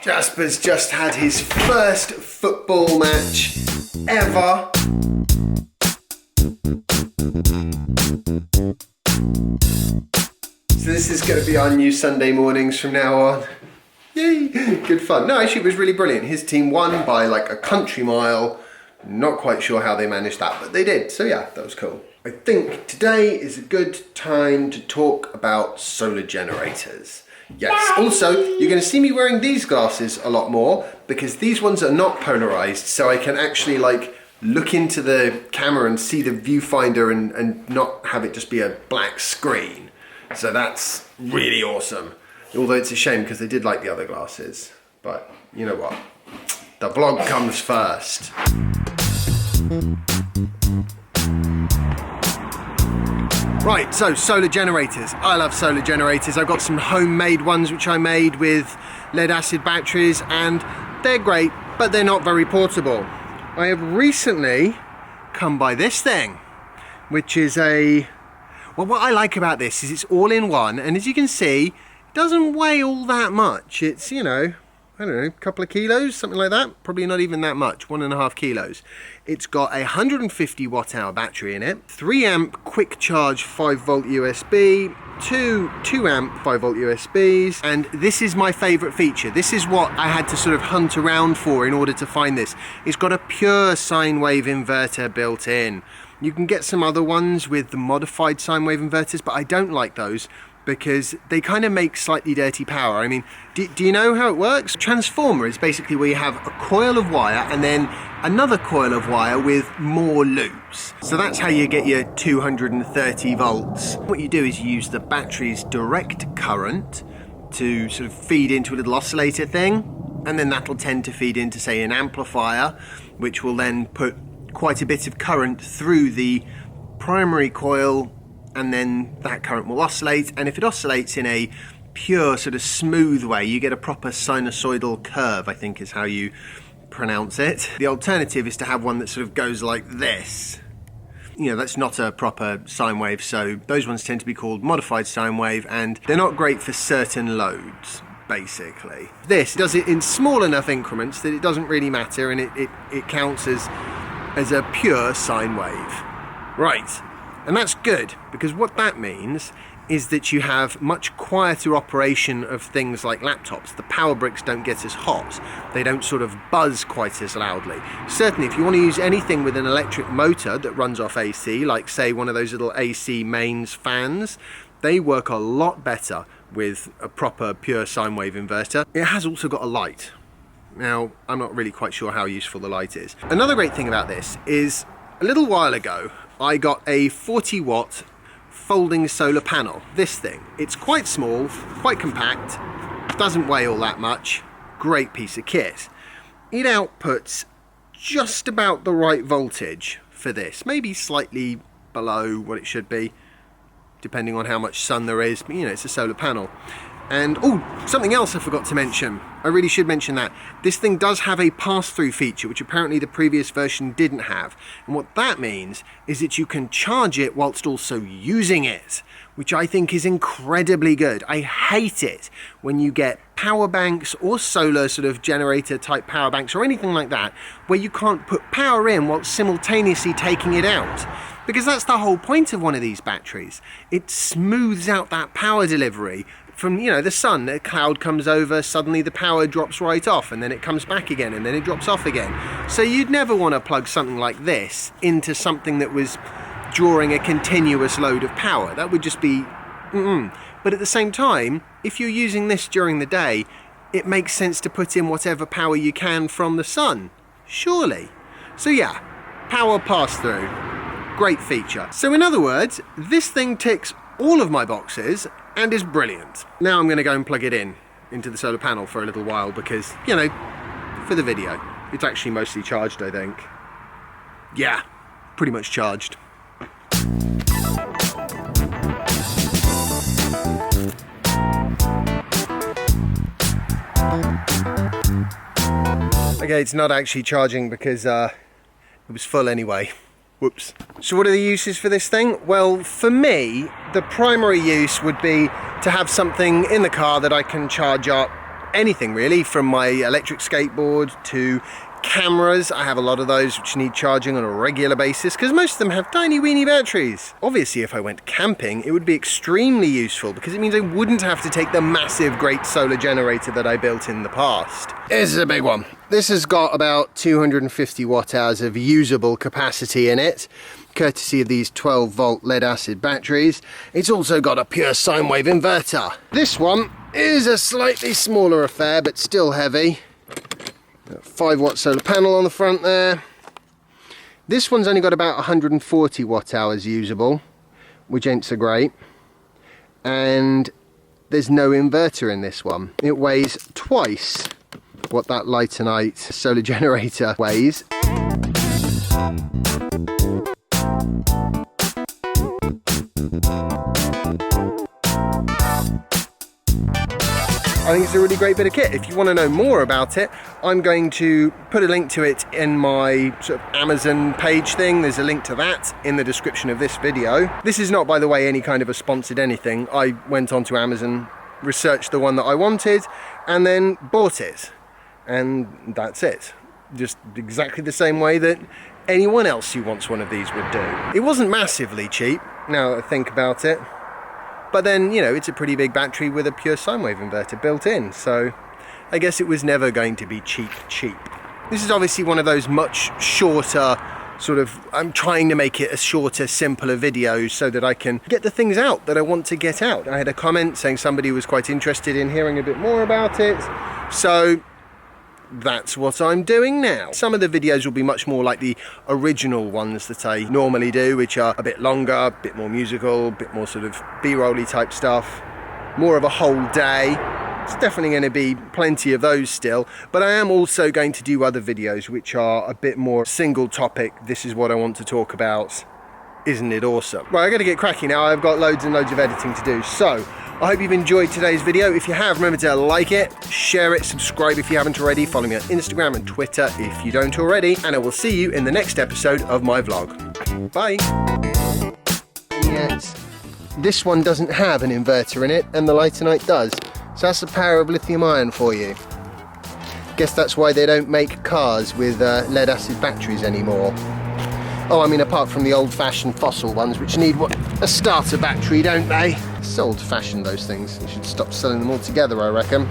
Jasper's just had his first football match ever. So this is going to be our new Sunday mornings from now on. Yay, good fun. No, actually it was really brilliant. His team won by like a country mile. Not quite sure how they managed that, but they did. So yeah, that was cool. I think today is a good time to talk about solar generators. Yes, also, you're going to see me wearing these glasses a lot more because these ones are not polarized, so I can actually like look into the camera and see the viewfinder and not have it just be a black screen. So that's really awesome. Although it's a shame because they did like the other glasses. But you know what? The vlog comes first. Right, so solar generators. I love solar generators. I've got some homemade ones which I made with lead acid batteries and they're great, but they're not very portable. I have recently come by this thing, which is well, what I like about this is it's all in one, and as you can see, it doesn't weigh all that much. It's, you know, I don't know, a couple of kilos, something like that. Probably not even that much, 1.5 kilos. It's got a 150 watt hour battery in it, 3 amp quick charge 5 volt USB, two 2 amp 5 volt USBs, and this is my favorite feature. This is what I had to sort of hunt around for in order to find this. It's got a pure sine wave inverter built in. You can get some other ones with the modified sine wave inverters, but I don't like those because they kind of make slightly dirty power. I mean, do you know how it works? Transformer is basically where you have a coil of wire and then another coil of wire with more loops. So that's how you get your 230 volts. What you do is you use the battery's direct current to sort of feed into a little oscillator thing, and then that'll tend to feed into, say, an amplifier, which will then put quite a bit of current through the primary coil, and then that current will oscillate, and if it oscillates in a pure sort of smooth way, you get a proper sinusoidal curve, I think is how you pronounce it. The alternative is to have one that sort of goes like this. You know, that's not a proper sine wave, so those ones tend to be called modified sine wave, and they're not great for certain loads, basically. This does it in small enough increments that it doesn't really matter, and it counts as a pure sine wave. Right. And that's good, because what that means is that you have much quieter operation of things like laptops. The power bricks don't get as hot. They don't sort of buzz quite as loudly. Certainly, if you want to use anything with an electric motor that runs off AC, like say one of those little AC mains fans, they work a lot better with a proper pure sine wave inverter. It has also got a light. Now, I'm not really quite sure how useful the light is. Another great thing about this is a little while ago, I got a 40 watt folding solar panel. This thing. It's quite small, quite compact, doesn't weigh all that much, great piece of kit. It outputs just about the right voltage for this, maybe slightly below what it should be, depending on how much sun there is, but you know, it's a solar panel. And oh, something else I forgot to mention. I really should mention that. This thing does have a pass-through feature, which apparently the previous version didn't have. And what that means is that you can charge it whilst also using it, which I think is incredibly good. I hate it when you get power banks or solar sort of generator type power banks or anything like that, where you can't put power in whilst simultaneously taking it out. Because that's the whole point of one of these batteries. It smooths out that power delivery. From, you know, the sun, the cloud comes over, suddenly the power drops right off, and then it comes back again, and then it drops off again. So you'd never want to plug something like this into something that was drawing a continuous load of power. That would just be But at the same time, if you're using this during the day, it makes sense to put in whatever power you can from the sun, surely. So yeah, power pass-through, great feature. So in other words, this thing ticks all of my boxes and is brilliant. Now I'm going to go and plug it into the solar panel for a little while because, you know, for the video. It's actually mostly charged, I think. Yeah, pretty much charged. Okay, it's not actually charging because it was full anyway. Whoops. So what are the uses for this thing? Well, for me, the primary use would be to have something in the car that I can charge up anything really, from my electric skateboard to cameras. I have a lot of those which need charging on a regular basis because most of them have tiny weeny batteries. Obviously if I went camping it would be extremely useful because it means I wouldn't have to take the massive great solar generator that I built in the past. This is a big one. This has got about 250 watt hours of usable capacity in it, courtesy of these 12 volt lead acid batteries. It's also got a pure sine wave inverter. This one is a slightly smaller affair but still heavy. 5 watt solar panel on the front there. This one's only got about 140 watt hours usable, which ain't so great. And there's no inverter in this one. It weighs twice what that Lightonite solar generator weighs. I think it's a really great bit of kit. If you want to know more about it, I'm going to put a link to it in my sort of Amazon page thing. There's a link to that in the description of this video. This is not, by the way, any kind of a sponsored anything. I went onto Amazon, researched the one that I wanted, and then bought it. And that's it. Just exactly the same way that anyone else who wants one of these would do. It wasn't massively cheap, now that I think about it. But then, you know, it's a pretty big battery with a pure sine wave inverter built in, so I guess it was never going to be cheap. This is obviously one of those much shorter sort of, I'm trying to make it a shorter, simpler videos so that I can get the things out that I want to get out. I had a comment saying somebody was quite interested in hearing a bit more about it, so that's what I'm doing now. Some of the videos will be much more like the original ones that I normally do, which are a bit longer, a bit more musical, a bit more sort of B-roll-y type stuff, more of a whole day. It's definitely going to be plenty of those still, but I am also going to do other videos which are a bit more single topic. This is what I want to talk about. Isn't it awesome? Right, I got to get cracking now. I've got loads and loads of editing to do, so I hope you've enjoyed today's video. If you have, remember to like it, share it, subscribe if you haven't already, follow me on Instagram and Twitter if you don't already, and I will see you in the next episode of my vlog. Bye. Yes. This one doesn't have an inverter in it, and the Lightonite does. So that's the power of lithium ion for you. Guess that's why they don't make cars with lead acid batteries anymore. Oh, I mean, apart from the old-fashioned fossil ones, which need a starter battery, don't they? So old-fashioned, those things. You should stop selling them altogether, I reckon.